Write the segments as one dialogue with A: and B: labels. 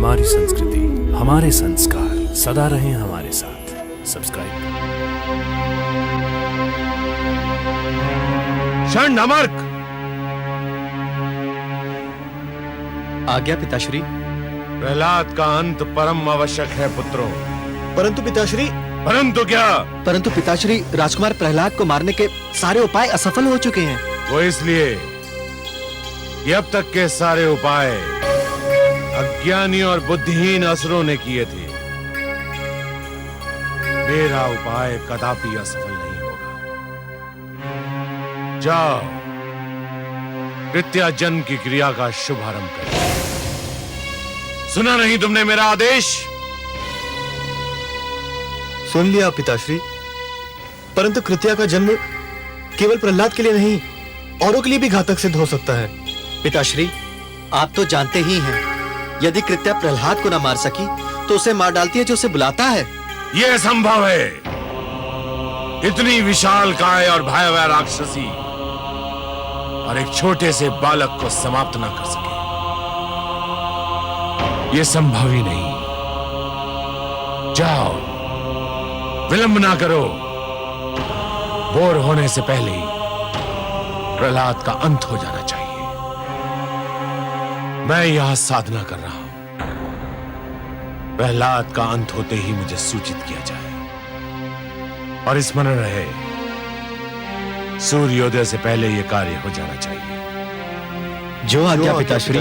A: हमारी संस्कृति, हमारे संस्कार सदा रहें हमारे साथ। सब्सक्राइब।
B: षण्मार्क।
C: आज्ञा पिताश्री।
B: प्रहलाद का अंत परम आवश्यक है पुत्रों।
C: परंतु पिताश्री।
B: परंतु क्या?
C: परंतु पिताश्री, राजकुमार प्रहलाद को मारने के सारे उपाय असफल हो चुके हैं।
B: वो इसलिए कि अब तक के सारे उपाय अज्ञानी और बुद्धिहीन असुरों ने किए थे। मेरा उपाय कदापि असफल नहीं होगा। जाओ, कृत्याजन्म की क्रिया का शुभारंभ करो। सुना नहीं तुमने मेरा आदेश?
C: सुन लिया पिताश्री, परंतु कृत्या का जन्म केवल प्रहलाद के लिए नहीं, औरों के लिए भी घातक सिद्ध हो सकता है। पिताश्री, आप तो जानते ही हैं, यदि कृत्या प्रहलाद को न मार सकी तो उसे मार डालती है जो उसे बुलाता है।
B: यह संभव है। इतनी विशाल काय और भयावह राक्षसी और एक छोटे से बालक को समाप्त ना कर सके, यह संभव ही नहीं। जाओ, विलंब ना करो। भोर होने से पहले ही प्रहलाद का अंत हो जाना चाहिए। मैं यहां साधना कर रहा हूं। प्रहलाद का अंत होते ही मुझे सूचित किया जाए। और स्मरण रहे, सूर्योदय से पहले यह कार्य हो जाना चाहिए।
C: जो आज्ञा पिताश्री।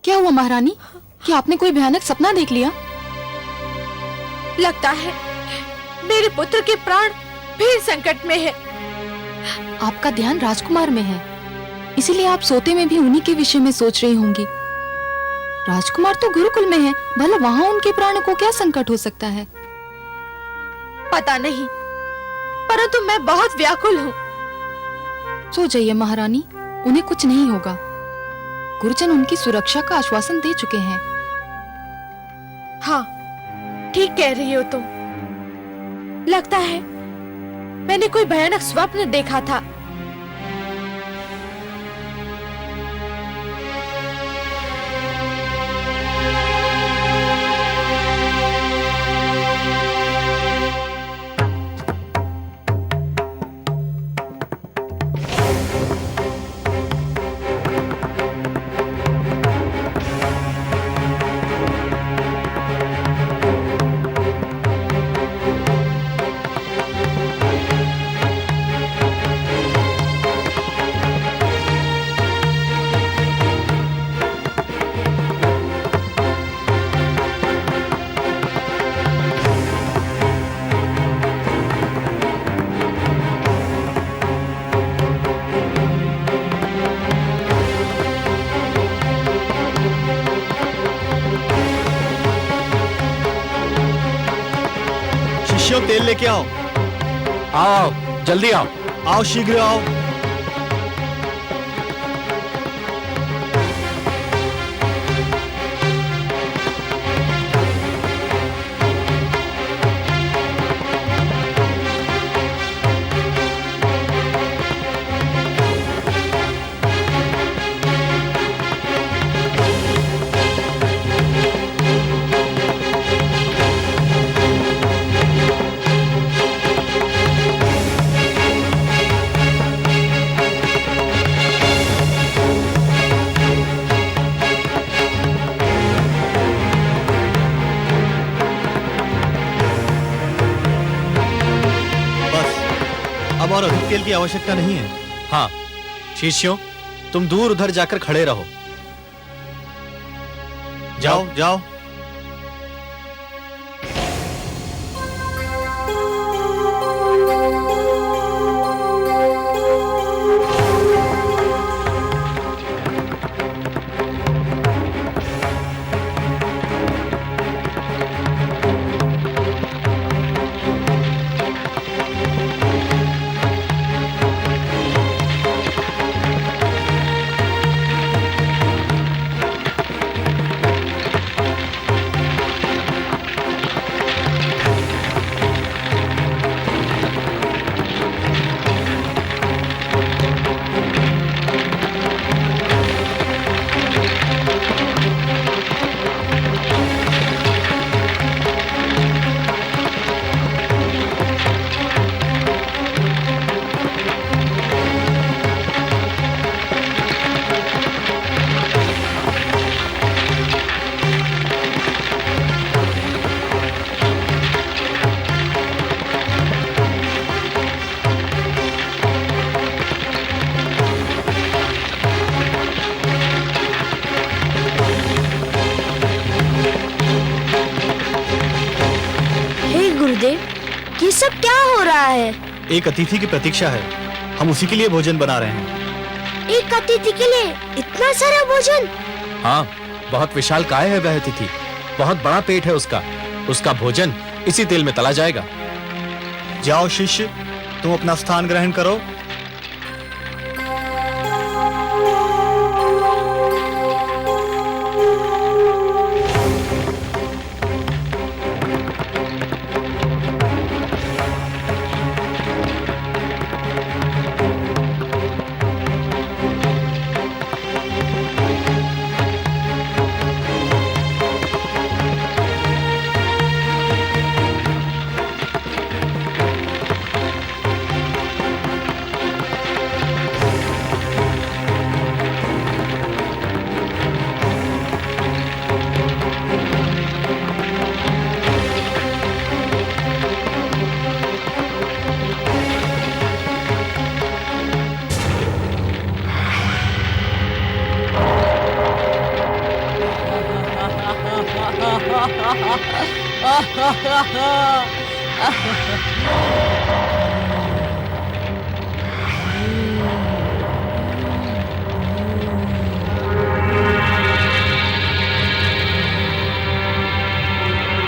D: क्या हुआ महारानी? क्या आपने कोई भयानक सपना देख लिया?
E: लगता है मेरे पुत्र के प्राण फिर संकट में है।
D: आपका ध्यान राजकुमार में है, इसीलिए आप सोते में भी उन्हीं के विषय में सोच रही होंगी। राजकुमार तो गुरुकुल में है, भला वहां उनके प्राणों को क्या संकट हो सकता है?
E: पता नहीं, परंतु मैं बहुत व्याकुल हूँ।
D: सो जाइए महारानी, उन्हें कुछ नहीं होगा। गुरुजन उनकी सुरक्षा का आश्वासन दे चुके हैं।
E: हाँ, ठीक कह रही हो तुम। लगता है मैंने कोई भयानक स्वप्न देखा था।
C: शिष्यों, तेल लेके आओ।
B: आओ, जल्दी आओ।
C: आओ, शीघ्र आओ। अब और अधिक तेल की आवश्यकता नहीं है। हाँ शिष्यों, तुम दूर उधर जाकर खड़े रहो। जाओ जाओ।
E: सब क्या हो रहा है?
C: एक अतिथि की प्रतीक्षा है, हम उसी के लिए भोजन बना रहे हैं।
E: एक अतिथि के लिए इतना सारा भोजन?
C: हाँ, बहुत विशाल काय है वह अतिथि, बहुत बड़ा पेट है उसका। उसका भोजन इसी तेल में तला जाएगा। जाओ शिष्य, तुम अपना स्थान ग्रहण करो।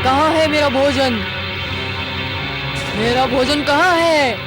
F: कहाँ है मेरा भोजन? मेरा भोजन कहाँ है?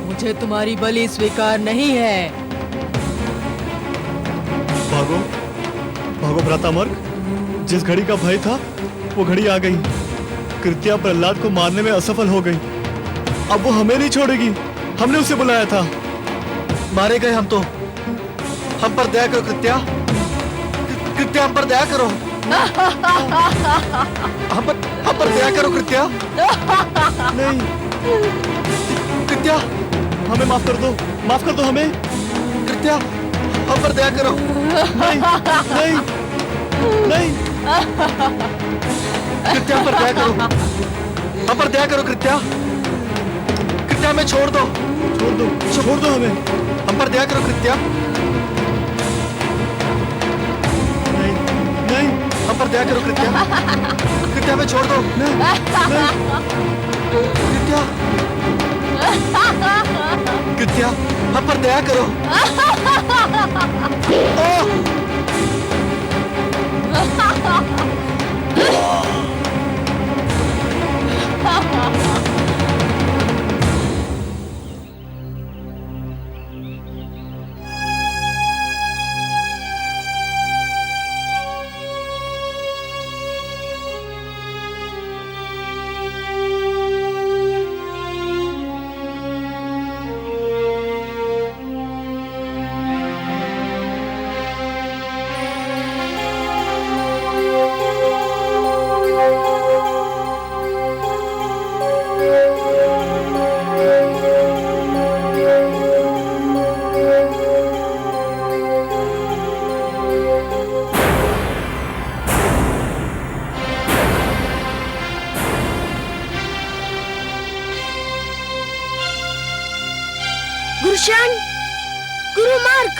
F: मुझे तुम्हारी बलि स्वीकार नहीं है।
C: भागो भागो भ्रातामर्क, जिस घड़ी का भय था वो घड़ी आ गई। कृत्या प्रहलाद को मारने में असफल हो गई, अब वो हमें नहीं छोड़ेगी। हमने उसे बुलाया था। मारे गए हम तो। हम पर दया करो कृत्या, कृत्या हम पर दया करो। हम पर दया करो कृत्या। नहीं कृत्या, हमें माफ कर दो, माफ कर दो हमें। कृत्या हम पर दया करो। नहीं नहीं नहीं, कृत्या पर दया करो, हम पर दया करो कृत्या। कृत्या हमें छोड़ दो। छोड़ दो हमें, हम पर दया करो कृत्या। नहीं नहीं, हम पर दया करो कृत्या। कृत्या हमें छोड़ दो। नहीं, कृत्या, कृत्या हम पर दया करो।
E: गुरुशान, गुरु मार्ग।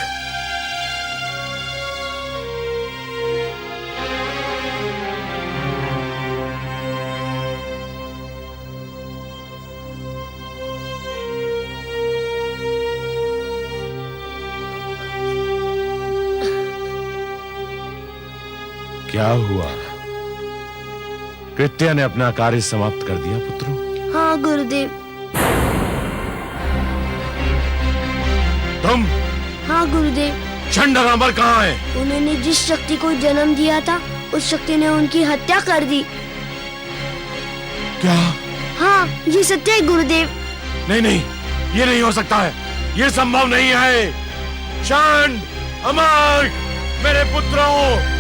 B: क्या हुआ? कृत्या ने अपना कार्य समाप्त कर दिया पुत्रों?
E: हाँ गुरुदेव।
B: तुम?
E: हाँ गुरुदेव।
B: चंडरामर कहाँ है?
E: उन्होंने जिस शक्ति को जन्म दिया था, उस शक्ति ने उनकी हत्या कर दी।
B: क्या?
E: हाँ, ये सत्य है गुरुदेव।
B: नहीं नहीं, ये नहीं हो सकता है, ये संभव नहीं है। चंड, अमर, मेरे पुत्रों!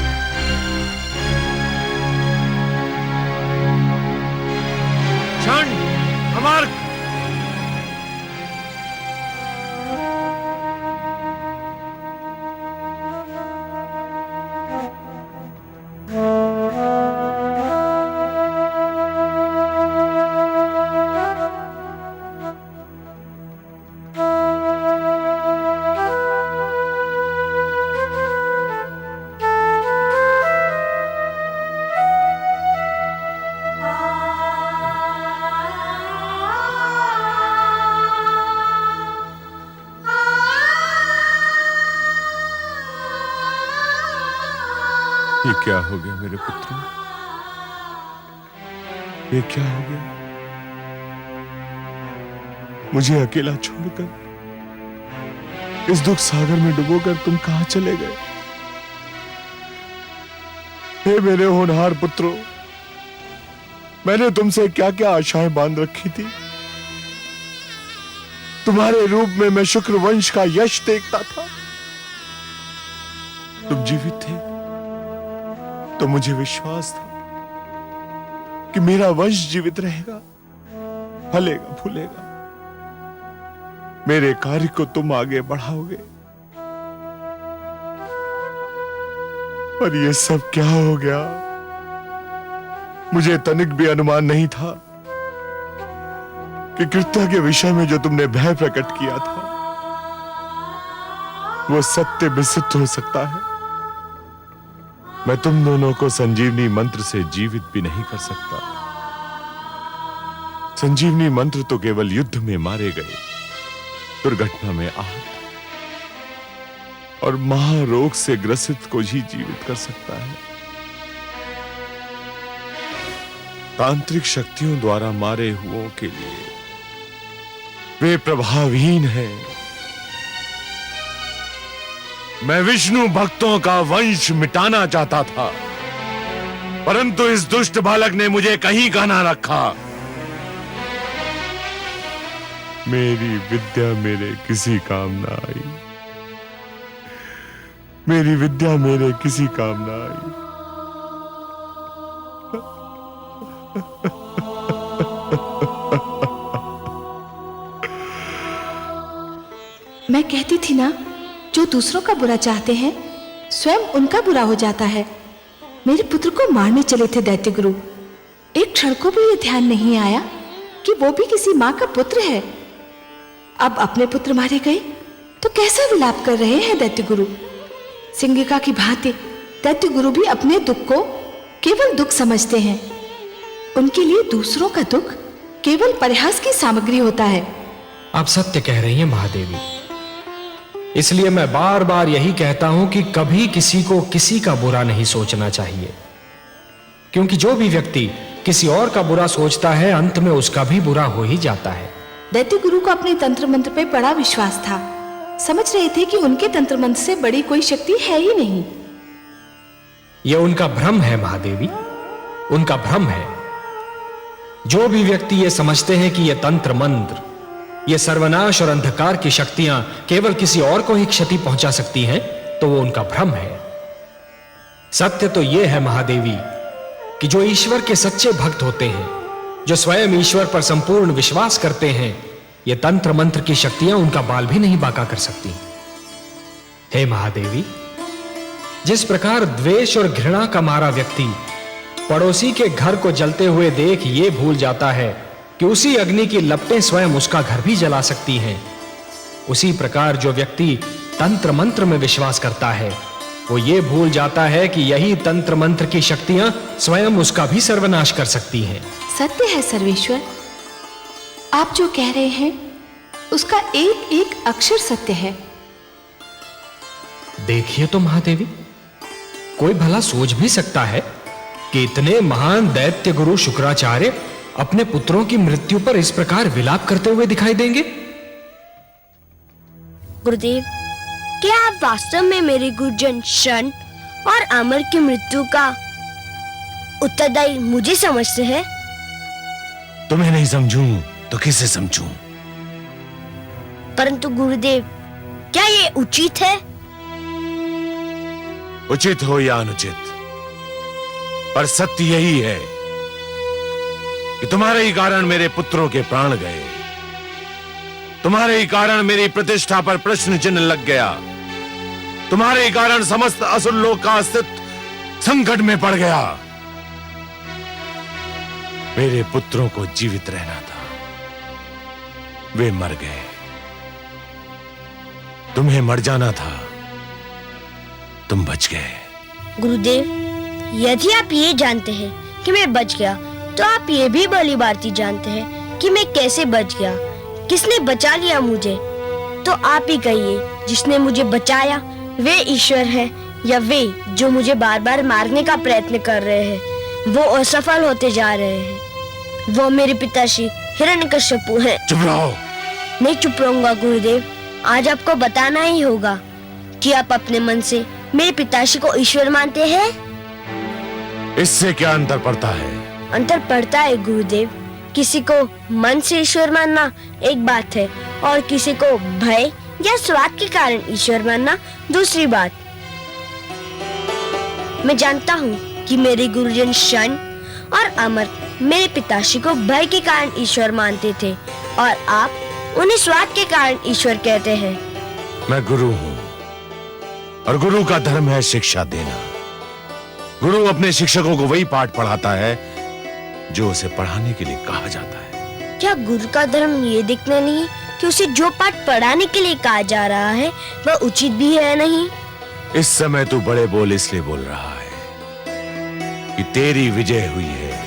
B: चंड, अमर! ये क्या हो गया मेरे पुत्रों? ये क्या हो गया? मुझे अकेला छोड़कर इस दुख सागर में डुबोकर तुम कहां चले गए? हे मेरे होनहार पुत्रों, मैंने तुमसे क्या क्या आशाएं बांध रखी थी। तुम्हारे रूप में मैं शुक्र वंश का यश देखता था। तुम जीवित थे तो मुझे विश्वास था कि मेरा वंश जीवित रहेगा, फलेगा फूलेगा। मेरे कार्य को तुम आगे बढ़ाओगे। पर ये सब क्या हो गया? मुझे तनिक भी अनुमान नहीं था कि कृत्या के विषय में जो तुमने भय प्रकट किया था वो सत्य में सिद्ध हो सकता है। मैं तुम दोनों को संजीवनी मंत्र से जीवित भी नहीं कर सकता। संजीवनी मंत्र तो केवल युद्ध में मारे गए, दुर्घटना में आहत और महारोग से ग्रसित को ही जीवित कर सकता है। तांत्रिक शक्तियों द्वारा मारे हुओं के लिए वे प्रभावहीन हैं। मैं विष्णु भक्तों का वंश मिटाना चाहता था, परंतु इस दुष्ट बालक ने मुझे कहीं का ना रखा। मेरी विद्या मेरे किसी काम ना आई। मेरी विद्या मेरे किसी काम ना आई।
G: मैं कहती थी ना, जो दूसरों का बुरा चाहते हैं स्वयं उनका बुरा हो जाता है। मेरे पुत्र को मारने चले थे दैत्य गुरु, एक क्षण को भी ये ध्यान नहीं आया कि वो भी किसी माँ का पुत्र है। अब अपने पुत्र मारे गए तो कैसा विलाप कर रहे हैं दैत्य गुरु। सिंगिका की भांति दैत्य गुरु भी अपने दुख को केवल दुख समझते हैं। उनके लिए दूसरों का दुख केवल परिहास की सामग्री होता है।
H: आप सत्य कह रही हैं महादेवी। इसलिए मैं बार बार यही कहता हूं कि कभी किसी को किसी का बुरा नहीं सोचना चाहिए, क्योंकि जो भी व्यक्ति किसी और का बुरा सोचता है अंत में उसका भी बुरा हो ही जाता है।
G: दैत्य गुरु को अपने तंत्र मंत्र पे बड़ा विश्वास था। समझ रहे थे कि उनके तंत्र मंत्र से बड़ी कोई शक्ति है ही नहीं।
H: यह उनका भ्रम है महादेवी, उनका भ्रम है। जो भी व्यक्ति ये समझते हैं कि यह तंत्र मंत्र, ये सर्वनाश और अंधकार की शक्तियां केवल किसी और को ही क्षति पहुंचा सकती हैं, तो वो उनका भ्रम है। सत्य तो यह है महादेवी कि जो ईश्वर के सच्चे भक्त होते हैं, जो स्वयं ईश्वर पर संपूर्ण विश्वास करते हैं, ये तंत्र मंत्र की शक्तियां उनका बाल भी नहीं बांका कर सकती। हे महादेवी, जिस प्रकार द्वेष और घृणा का मारा व्यक्ति पड़ोसी के घर को जलते हुए देख ये भूल जाता है कि उसी अग्नि की लपटें स्वयं उसका घर भी जला सकती हैं, उसी प्रकार जो व्यक्ति तंत्र मंत्र में विश्वास करता है वो ये भूल जाता है कि यही तंत्र मंत्र की शक्तियां स्वयं उसका भी सर्वनाश कर सकती हैं।
G: सत्य है सर्वेश्वर, आप जो कह रहे हैं उसका एक एक अक्षर सत्य है।
H: देखिए तो महादेवी, कोई भला सोच भी सकता है कि इतने महान दैत्य गुरु शुक्राचार्य अपने पुत्रों की मृत्यु पर इस प्रकार विलाप करते हुए दिखाई देंगे?
I: गुरुदेव, क्या आप वास्तव में मेरे गुरुजन शन और अमर की मृत्यु का उत्तरदायी मुझे समझते हैं?
B: तुम्हें नहीं समझूं तो किसे समझूं?
I: परंतु गुरुदेव, क्या ये उचित है?
B: उचित हो या अनुचित, पर सत्य यही है कि तुम्हारे ही कारण मेरे पुत्रों के प्राण गए, तुम्हारे ही कारण मेरी प्रतिष्ठा पर प्रश्न चिन्ह लग गया, तुम्हारे ही कारण समस्त असुर लोक का अस्तित्व संकट में पड़ गया। मेरे पुत्रों को जीवित रहना था, वे मर गए। तुम्हें मर जाना था, तुम बच गए।
I: गुरुदेव, यदि आप ये जानते हैं कि मैं बच गया, तो आप ये भी भली भांति जानते हैं कि मैं कैसे बच गया, किसने बचा लिया मुझे। तो आप ही कहिए, जिसने मुझे बचाया वे ईश्वर है या वे जो मुझे बार बार मारने का प्रयत्न कर रहे हैं, वो असफल होते जा रहे हैं। वो मेरे पिताश्री हिरण्यकश्यपु हैं।
B: चुप रहो।
I: नहीं चुप रहूंगा गुरुदेव। आज आपको बताना ही होगा कि आप अपने मन से मेरे पिताश्री को ईश्वर मानते हैं।
B: इससे क्या अंतर पड़ता है?
I: अंतर पड़ता है गुरुदेव। किसी को मन से ईश्वर मानना एक बात है और किसी को भय या स्वार्थ के कारण ईश्वर मानना दूसरी बात। मैं जानता हूँ कि मेरे गुरुजन शन और अमर मेरे पिताश्री को भय के कारण ईश्वर मानते थे और आप उन्हें स्वार्थ के कारण ईश्वर कहते हैं।
B: मैं गुरु हूँ और गुरु का धर्म है शिक्षा देना। गुरु अपने शिक्षकों को वही पाठ पढ़ाता है जो उसे पढ़ाने के लिए कहा जाता है।
I: क्या गुरु का धर्म ये देखना नहीं कि उसे जो पाठ पढ़ाने के लिए कहा जा रहा है वह उचित भी है नहीं?
B: इस समय तू बड़े बोल इसलिए बोल रहा है कि तेरी विजय हुई है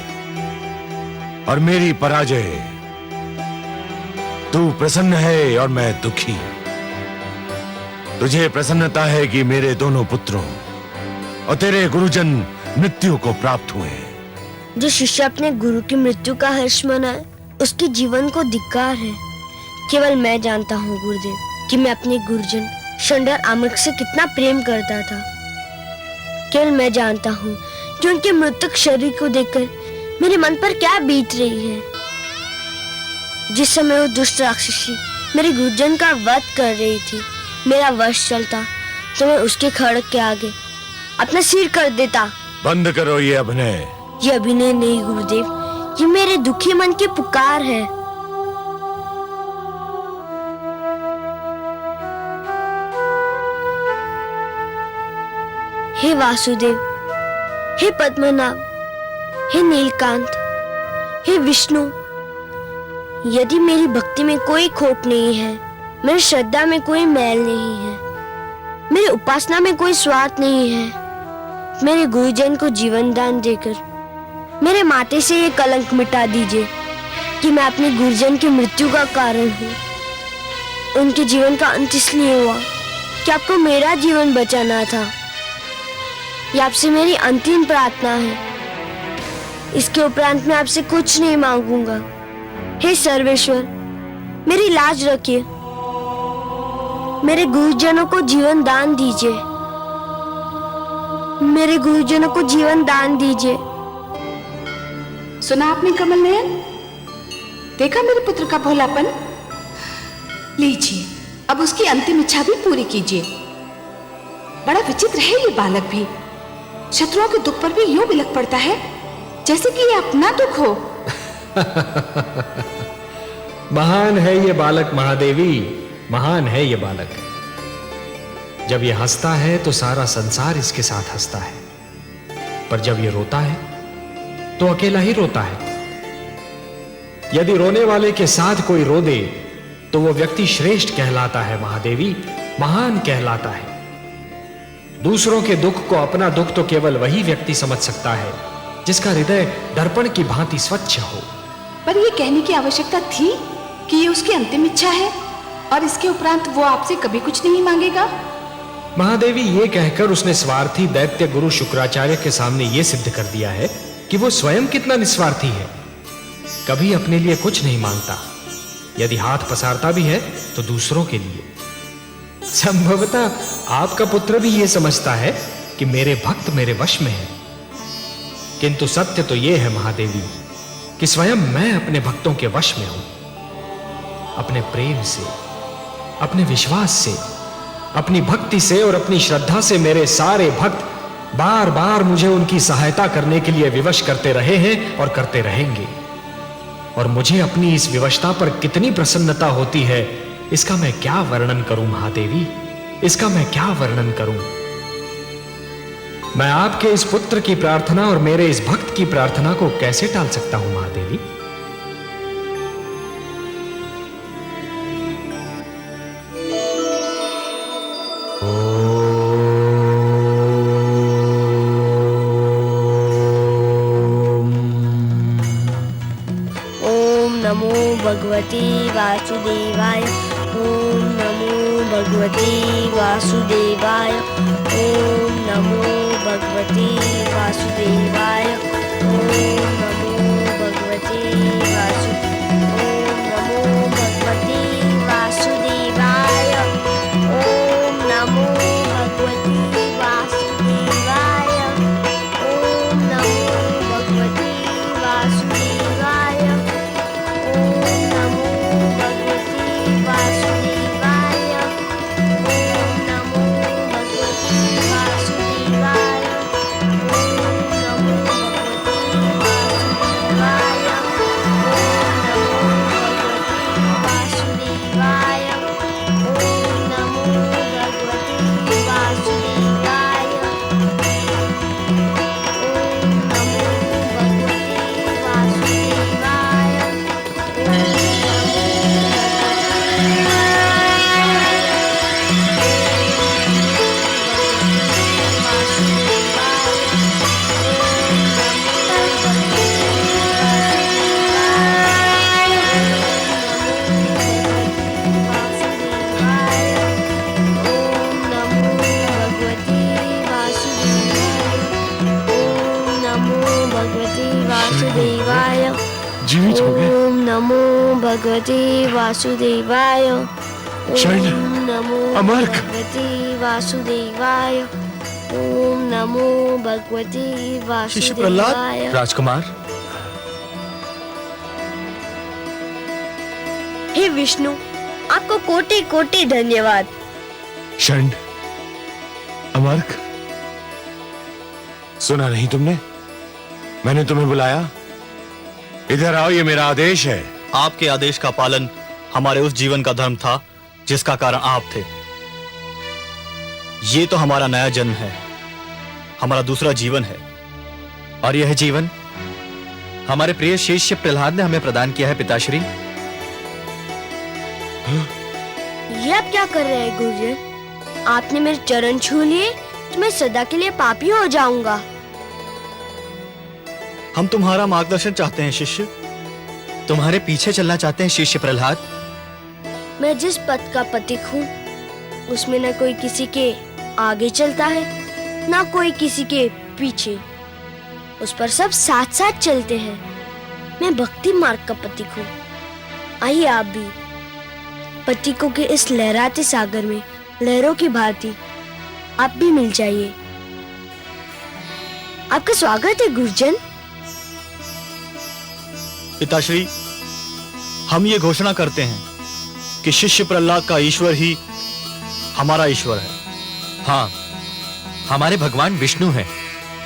B: और मेरी पराजय। तू प्रसन्न है और मैं दुखी। तुझे प्रसन्नता है कि मेरे दोनों पुत्रों और तेरे गुरुजन मृत्यु को प्राप्त हुए।
I: जो शिष्य अपने गुरु की मृत्यु का हर्ष मनाए उसके जीवन को धिक्कार है। केवल मैं जानता हूँ गुरुदेव कि मैं अपने गुरुजन शंडर आमक से कितना प्रेम करता था। केवल मैं जानता हूँ कि उनके मृतक शरीर को देखकर मेरे मन पर क्या बीत रही है। जिस समय वो दुष्ट राक्षसी मेरे गुरुजन का वध कर रही थी, मेरा वश चलता तो मैं उसके खड़क के आगे अपना सिर कर देता।
B: बंद करो ये अभिनय।
I: ये अभिनय नहीं गुरुदेव, ये मेरे दुखी मन की पुकार है। हे वासुदेव, हे पद्मनाभ, हे नीलकांत, हे विष्णु, यदि मेरी भक्ति में कोई खोट नहीं है, मेरी श्रद्धा में कोई मैल नहीं है, मेरी उपासना में कोई स्वार्थ नहीं है, मेरे गुरुजन को जीवन दान देकर मेरे माथे से ये कलंक मिटा दीजिए कि मैं अपने गुरुजन की मृत्यु का कारण हूँ। उनके जीवन का अंत इसलिए हुआ कि आपको मेरा जीवन बचाना था। ये आपसे मेरी अंतिम प्रार्थना है। इसके उपरांत मैं आपसे कुछ नहीं मांगूंगा। हे सर्वेश्वर, मेरी लाज रखिए। मेरे गुरुजनों को जीवन दान दीजिए। मेरे गुरुजनों को जीवन दान दीजिए।
G: सुना आपने कमल नयन? देखा मेरे पुत्र का भोलापन? लीजिए, अब उसकी अंतिम इच्छा भी पूरी कीजिए। बड़ा विचित्र है ये बालक भी। शत्रुओं के दुख पर भी यूं बिलख पड़ता है जैसे कि ये अपना दुख हो।
H: महान है ये बालक महादेवी, महान है ये बालक। जब ये हंसता है तो सारा संसार इसके साथ हंसता है, पर जब ये रोता है तो अकेला ही रोता है। यदि रोने वाले के साथ कोई रो दे तो वो व्यक्ति श्रेष्ठ कहलाता है महादेवी, महान कहलाता है। दूसरों के दुख को अपना दुख तो केवल वही व्यक्ति समझ सकता है जिसका हृदय दर्पण की भांति स्वच्छ हो।
G: पर ये कहने की आवश्यकता थी कि ये उसकी अंतिम इच्छा है और इसके उपरांत वो आपसे कभी कुछ नहीं मांगेगा?
H: महादेवी, ये कहकर उसने स्वार्थी दैत्य गुरु शुक्राचार्य के सामने ये सिद्ध कर दिया है कि वो स्वयं कितना निस्वार्थी है। कभी अपने लिए कुछ नहीं मांगता। यदि हाथ पसारता भी है तो दूसरों के लिए। संभवतः आपका पुत्र भी ये समझता है कि मेरे भक्त मेरे वश में है, किंतु सत्य तो यह है महादेवी कि स्वयं मैं अपने भक्तों के वश में हूं। अपने प्रेम से, अपने विश्वास से, अपनी भक्ति से और अपनी श्रद्धा से मेरे सारे भक्त बार बार मुझे उनकी सहायता करने के लिए विवश करते रहे हैं और करते रहेंगे। और मुझे अपनी इस विवशता पर कितनी प्रसन्नता होती है, इसका मैं क्या वर्णन करूं महादेवी, इसका मैं क्या वर्णन करूं। मैं आपके इस पुत्र की प्रार्थना और मेरे इस भक्त की प्रार्थना को कैसे टाल सकता हूं महादेवी?
I: ओम नमो भगवते वासुदेवाय। ओम नमो भगवते वासुदेवाय। ओम नमो भगवते वासुदेवाय। ओम नमो भगवते वासुदेवाय। ओम नमो भगवते वासुदेवाय। ओम नमो भगवते वासुदेवाय। ओम नमो भगवते वासुदेवाय। ओम नमो भगवते वासुदेवाय। वासुदेवाय।
B: जीवित हो गए।
I: ओम नमो भगवते वासुदेवाय।
B: शरण।
I: ओम नमो
B: अमर्क।
I: भगवते वासुदेवाय। ओम नमो भगवते
C: शिष्य प्रहलाद,
I: वासुदेवाय।
C: राजकुमार,
I: हे विष्णु, आपको कोटि कोटि धन्यवाद।
B: शरण, अमर्क, सुना नहीं तुमने? मैंने तुम्हें बुलाया। इधर आओ, ये मेरा आदेश है।
C: आपके आदेश का पालन हमारे उस जीवन का धर्म था जिसका कारण आप थे। ये तो हमारा नया जन्म है, हमारा दूसरा जीवन है, और यह जीवन हमारे प्रिय शिष्य प्रहलाद ने हमें प्रदान किया है पिताश्री।
I: क्या कर रहे हैं गुरुजन? आपने मेरे चरण छू लिए तो मैं सदा के लिए पापी हो जाऊंगा।
C: हम तुम्हारा मार्गदर्शन चाहते हैं शिष्य। तुम्हारे पीछे चलना चाहते हैं शिष्य प्रहलाद।
I: मैं जिस पथ का पथिक हूँ उसमें न कोई किसी के आगे चलता है न कोई किसी के पीछे, उस पर सब साथ साथ चलते हैं। मैं भक्ति मार्ग का पथिक हूँ। आइए आप भी पथिकों के इस लहराते सागर में लहरों की भांति आप भी मिल जाइए। आपका स्वागत है गुरुजन।
C: पिताश्री, हम ये घोषणा करते हैं कि शिष्य प्रहलाद का ईश्वर ही हमारा ईश्वर है। हाँ, हमारे भगवान विष्णु हैं,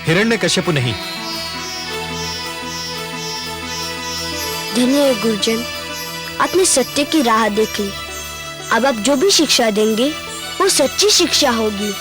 C: हिरण्यकश्यप नहीं।
I: धन्य है गुरुजन, आपने सत्य की राह देख ली। अब आप जो भी शिक्षा देंगे वो सच्ची शिक्षा होगी।